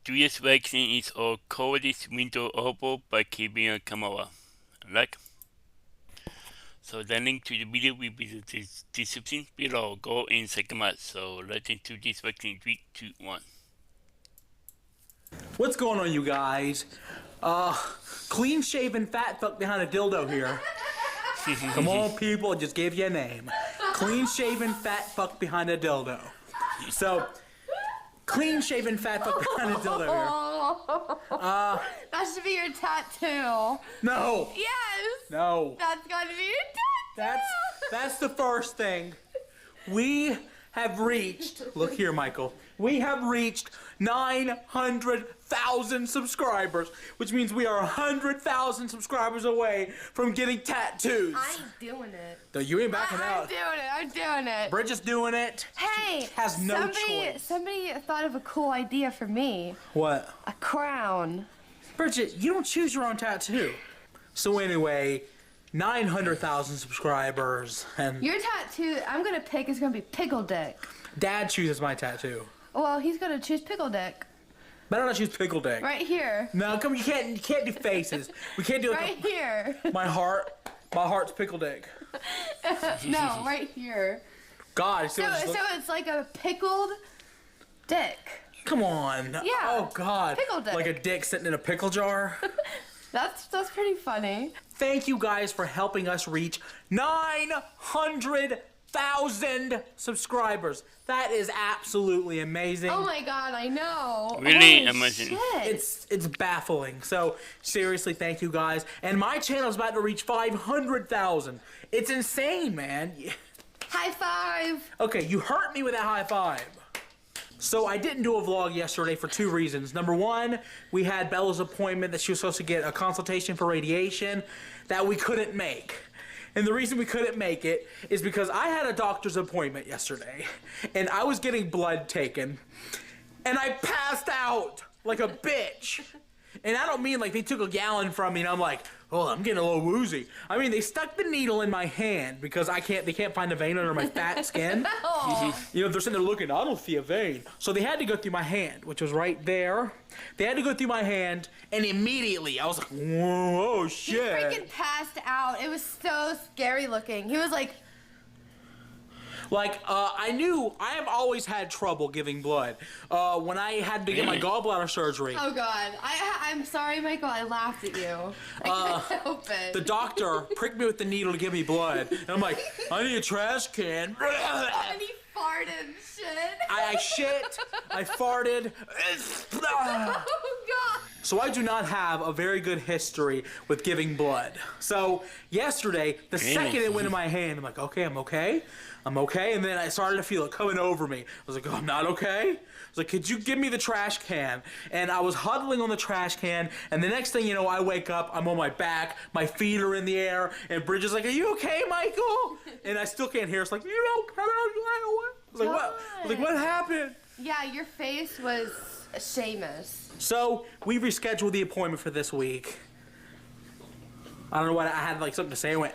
This vaccine is our coldest winter oval by keeping a camera. Like. So the link to the video will be in the description below. Go in second month. So let's into this vaccine. 3, 2, 1. What's going on, you guys? Clean shaven fat fuck behind a dildo here. Come on, people, I just gave you a name. Clean shaven fat fuck behind a dildo. So, clean shaven fat fuck behind a dildo here. That should be your tattoo. No. Yes. No. That's gotta be your tattoo. That's the first thing. We have reached, look here, Michael. We have reached 900,000 subscribers, which means we are 100,000 subscribers away from getting tattoos. I ain't doing it. No, you ain't backing out. I'm doing it. Bridget's doing it. Hey, she has no choice. Somebody thought of a cool idea for me. What? A crown. Bridget, you don't choose your own tattoo. So anyway, 900,000 subscribers, and Your tattoo I'm gonna pick is gonna be Pickle Dick. Dad chooses my tattoo. Well, he's gonna choose Pickle Dick. Better not choose Pickle Dick. Right here. No, come, you can't do faces. We can't do it. Right here. My heart's Pickle Dick. No, right here. God, So it's like a pickled dick. Come on. Yeah. Oh God. Pickle dick. Like a dick sitting in a pickle jar. That's pretty funny. Thank you guys for helping us reach 900,000 subscribers. That is absolutely amazing. Oh my God, I know. Really Holy amazing. Shit. It's baffling. So seriously, thank you guys. And my channel's about to reach 500,000. It's insane, man. High five. Okay, you hurt me with that high five. So I didn't do a vlog yesterday for 2 reasons. Number 1, we had Bella's appointment that she was supposed to get a consultation for radiation that we couldn't make. And the reason we couldn't make it is because I had a doctor's appointment yesterday and I was getting blood taken and I passed out like a bitch. And I don't mean like they took a gallon from me and I'm like, oh, I'm getting a little woozy. I mean, they stuck the needle in my hand because they can't find a vein under my fat skin. You know, they're sitting there looking, I don't see a vein. So they had to go through my hand, which was right there. They had to go through my hand, and immediately I was like, whoa, shit. He freaking passed out. It was so scary looking. He was like, I knew I have always had trouble giving blood. When I had to get my gallbladder surgery. oh God. I'm sorry, Michael. I laughed at you. I couldn't help it. The doctor pricked me with the needle to give me blood. And I'm like, I need a trash can. And he farted shit. I shit. I farted. Oh God. So I do not have a very good history with giving blood. So yesterday, the second it went in my hand, I'm like, okay, I'm okay. I'm okay. And then I started to feel it coming over me. I was like, oh, I'm not okay. I was like, could you give me the trash can? And I was huddling on the trash can. And the next thing you know, I wake up, I'm on my back, my feet are in the air. And Bridget's like, are you okay, Michael? And I still can't hear. It's like, you okay? I was like, what? I was like, what happened? Yeah, your face was Seamus. So we rescheduled the appointment for this week. I don't know what I had like something to say. I went.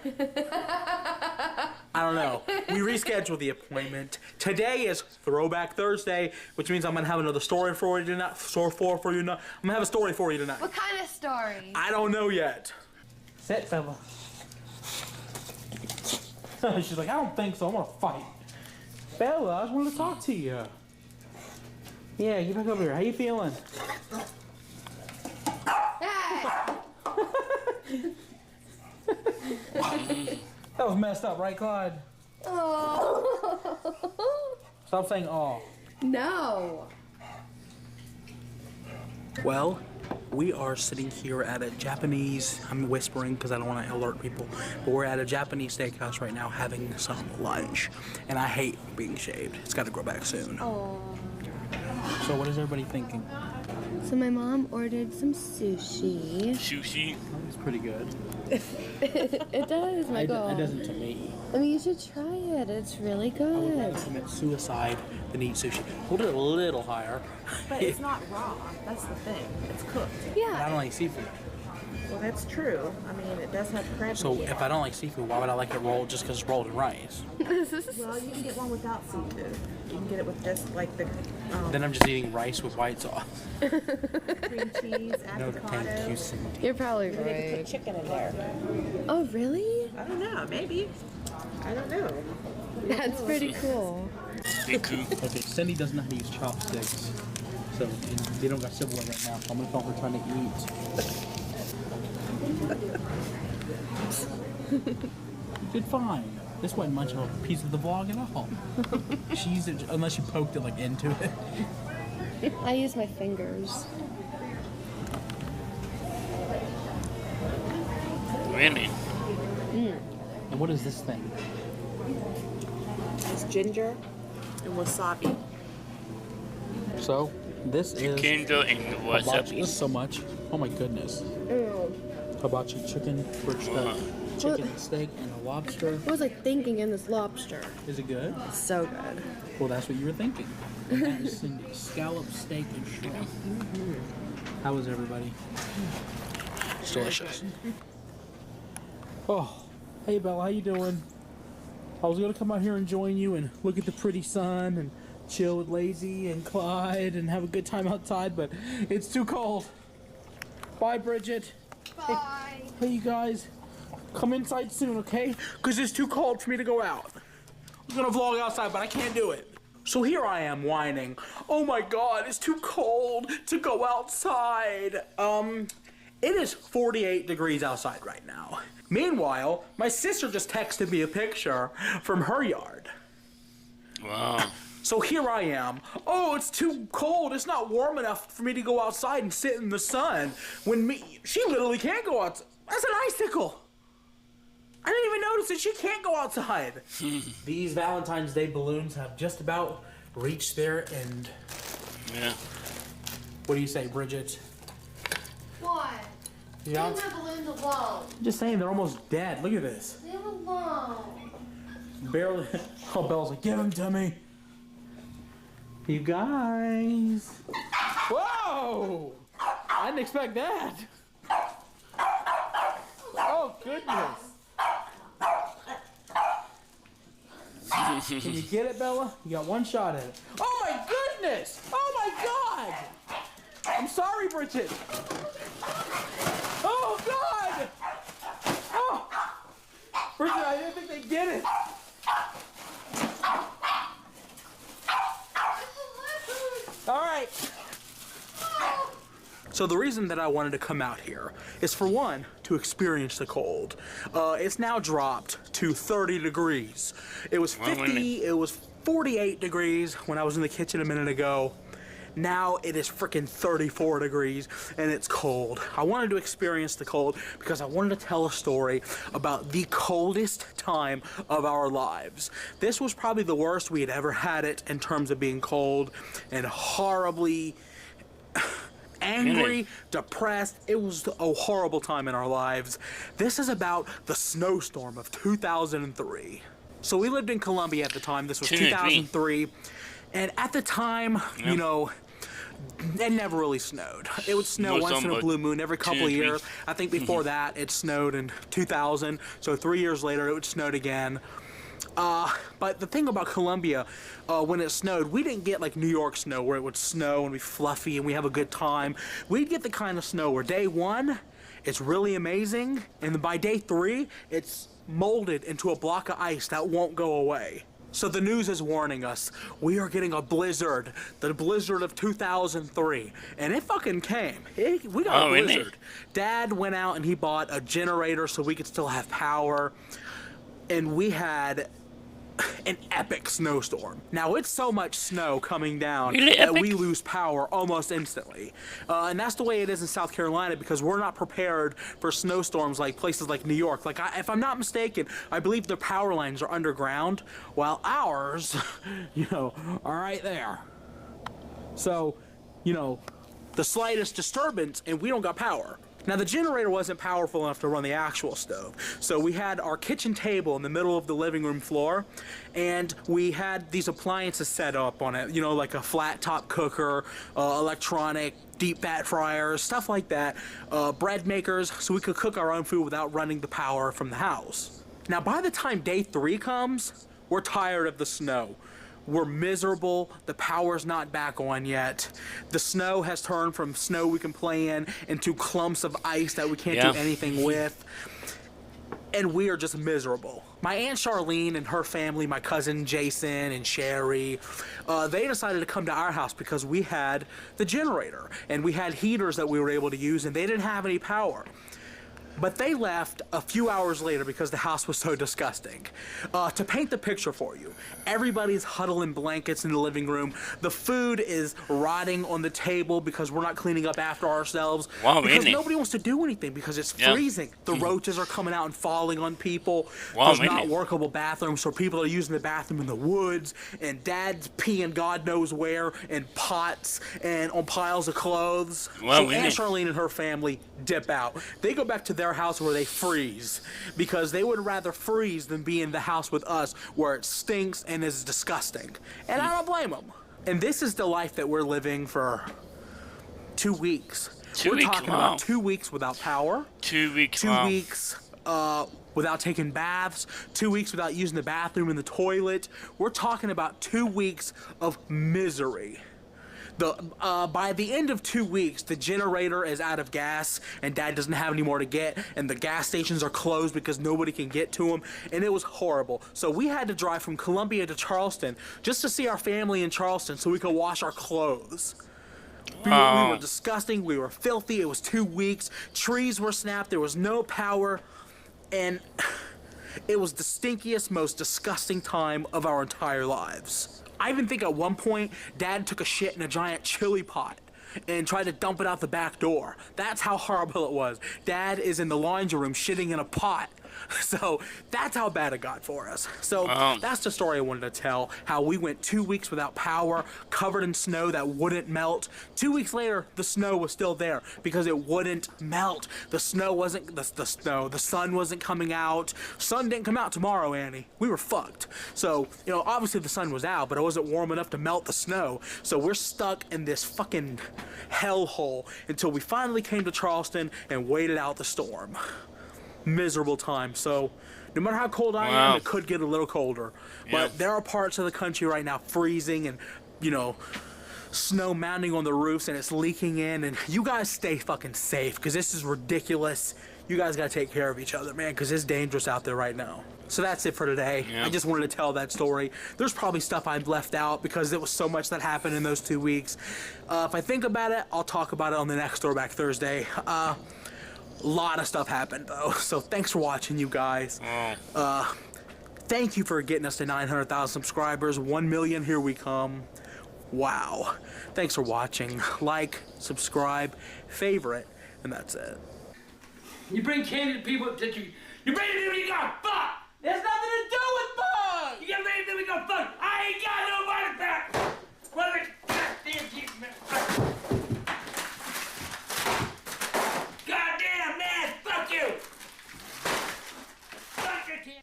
I don't know. We rescheduled the appointment. Today is Throwback Thursday, which means I'm gonna have another story for you tonight. I'm gonna have a story for you tonight. What kind of story? I don't know yet. Sit, fella. She's like, I don't think so. I'm gonna fight. Bella, I just wanted to talk to you. Yeah, get back over here. How you feeling? Hey! That was messed up, right, Clyde? Oh. Stop saying "oh." No. Well, we are sitting here at a Japanese, I'm whispering because I don't want to alert people, but we're at a Japanese steakhouse right now having some lunch. And I hate being shaved. It's got to grow back soon. Oh. So what is everybody thinking? So my mom ordered some sushi. Sushi. It's pretty good. It does, Michael. It doesn't to me. I mean, you should try it. It's really I would good. rather commit suicide than eat sushi. Hold it a little higher. But it's not raw. That's the thing. It's cooked. I Yeah. don't like seafood. Well, that's true. I mean, it does have crab. So if I don't like seafood, why would I like it rolled just because it's rolled in rice? Well, you can get one without seafood. You can get it with this, like the Then I'm just eating rice with white sauce. cream cheese, No, thank avocado. you, Cindy. You're probably Maybe they could right. put chicken in there. Oh, really? I don't know. Maybe. I don't know. That's pretty cool. Big coup. Okay, Cindy doesn't know how to use chopsticks, so they don't got silverware right now. So I'm gonna film her trying to eat. You did fine. This wasn't much of a piece of the vlog at all. She used it unless you poked it like into it. I use my fingers. Really? And what is this thing? It's ginger and wasabi. So this is Kindle and hibachi. wasabi. This is so much. Oh my goodness. Hibachi chicken, first chicken steak, and a lobster. What was I thinking in this lobster? Is it good? So good. Well, that's what you were thinking. And that is Cindy's scallop steak and shrimp. How is everybody? It's delicious. Oh, hey Bella, how you doing? I was gonna come out here and join you and look at the pretty sun and chill with Lazy and Clyde and have a good time outside, but it's too cold. Bye, Bridget. Bye. Hey, you guys, come inside soon, okay? Because it's too cold for me to go out. I'm gonna vlog outside, but I can't do it. So here I am whining. Oh my God, it's too cold to go outside. It is 48 degrees outside right now. Meanwhile, my sister just texted me a picture from her yard. Wow. So here I am. Oh, it's too cold. It's not warm enough for me to go outside and sit in the sun. She literally can't go outside. That's an icicle. I didn't even notice that she can't go outside. These Valentine's Day balloons have just about reached their end. Yeah. What do you say, Bridget? What? Yeah. Leave my balloons alone. I'm just saying, they're almost dead. Look at this. Leave them alone. Barely. Oh, Belle's like, give them to me. You guys. Whoa! I didn't expect that. Oh, goodness. Can you get it, Bella? You got one shot at it. Oh, my goodness! Oh, my God! I'm sorry, Bridget. Oh, God! Oh! Bridget, I didn't think they'd get it. All right. So the reason that I wanted to come out here is, for one, to experience the cold. It's now dropped to 30 degrees. It was 50, it was 48 degrees when I was in the kitchen a minute ago. Now it is freaking 34 degrees and it's cold. I wanted to experience the cold because I wanted to tell a story about the coldest time of our lives. This was probably the worst we had ever had it in terms of being cold and horribly angry, depressed. It was a horrible time in our lives. This is about the snowstorm of 2003. So we lived in Columbia at the time. This was 2003. And at the time, you know, it never really snowed. It would snow once in a blue moon every couple of years. I think before that, it snowed in 2000. So 3 years later, it would snow again. But the thing about Columbia, when it snowed, we didn't get like New York snow where it would snow and be fluffy and we have a good time. We'd get the kind of snow where day one, it's really amazing. And by day three, it's molded into a block of ice that won't go away. So the news is warning us, we are getting a blizzard, the blizzard of 2003. And it fucking came. We got a blizzard. Really? Dad went out and he bought a generator so we could still have power. And we had an epic snowstorm. Now, it's so much snow coming down that we lose power almost instantly. And that's the way it is in South Carolina because we're not prepared for snowstorms like places like New York. Like, if I'm not mistaken, I believe the power lines are underground, while ours, you know, are right there. So, you know, the slightest disturbance and we don't got power. Now the generator wasn't powerful enough to run the actual stove, so we had our kitchen table in the middle of the living room floor, and we had these appliances set up on it, you know, like a flat top cooker, electronic deep fat fryers, stuff like that, bread makers, so we could cook our own food without running the power from the house. Now by the time day 3 comes, we're tired of the snow. We're miserable. The power's not back on yet. The snow has turned from snow we can play in into clumps of ice that we can't do anything with. And we are just miserable. My Aunt Charlene and her family, my cousin Jason and Sherry, they decided to come to our house because we had the generator and we had heaters that we were able to use, and they didn't have any power. But they left a few hours later because the house was so disgusting. To paint the picture for you, everybody's huddling blankets in the living room. The food is rotting on the table because we're not cleaning up after ourselves. Wow, because really? nobody wants to do anything because it's freezing. The roaches are coming out and falling on people. Wow, There's really? not workable bathrooms, so people are using the bathroom in the woods, and Dad's peeing God knows where in pots and on piles of clothes. Wow, so really? Aunt Charlene and her family dip out. They go back to their house where they freeze because they would rather freeze than be in the house with us where it stinks and is disgusting. And I don't blame them. And this is the life that we're living for 2 weeks. We're talking about 2 weeks without power. 2 weeks. 2 weeks without taking baths. 2 weeks without using the bathroom and the toilet. We're talking about 2 weeks of misery. By the end of 2 weeks, the generator is out of gas, and Dad doesn't have any more to get, and the gas stations are closed because nobody can get to them, and it was horrible. So we had to drive from Columbia to Charleston just to see our family in Charleston so we could wash our clothes. We were disgusting, we were filthy, it was 2 weeks, trees were snapped, there was no power, and it was the stinkiest, most disgusting time of our entire lives. I even think at one point, Dad took a shit in a giant chili pot and tried to dump it out the back door. That's how horrible it was. Dad is in the laundry room shitting in a pot. So that's how bad it got for us. So that's the story I wanted to tell, how we went 2 weeks without power, covered in snow that wouldn't melt. 2 weeks later, the snow was still there because it wouldn't melt. The snow wasn't, the sun wasn't coming out. Sun didn't come out tomorrow, Annie. We were fucked. So, you know, obviously the sun was out, but it wasn't warm enough to melt the snow. So we're stuck in this fucking hellhole until we finally came to Charleston and waited out the storm. Miserable time. So no matter how cold I am, it could get a little colder. But there are parts of the country right now freezing and, you know, snow mounting on the roofs and it's leaking in. And you guys stay fucking safe because this is ridiculous. You guys got to take care of each other, man, because it's dangerous out there right now. So that's it for today. I just wanted to tell that story. There's probably stuff I've left out because there was so much that happened in those 2 weeks. If I think about it, I'll talk about it on the next Throwback Thursday. Lot of stuff happened though, so thanks for watching, you guys. Thank you for getting us to 900,000 subscribers. 1 million, here we come. Wow. Thanks for watching. Like, subscribe, favorite, and that's it. You bring candy to people that you bring it to people you got fuck. There's nothing to do with bugs! You gotta bring it to we got fuck. I ain't got no money back. What are the goddamn kids, man? Goddamn man, fuck you. Fuck your kid.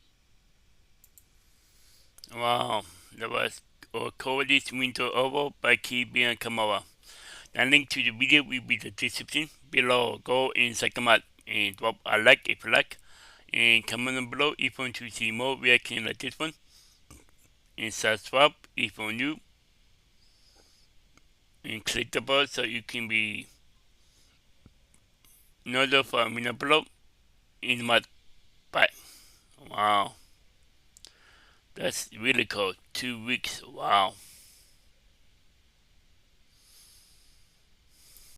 Wow, that was Coldest Winter Over by Kibi Kamara. The link to the video will be in the description below. Go and check them out and drop a like if you like. And comment down below if you want to see more reaction like this one. And subscribe if you're new. And click the bell so you can be notified when I upload in my bye. Wow. That's really cool. 2 weeks. Wow.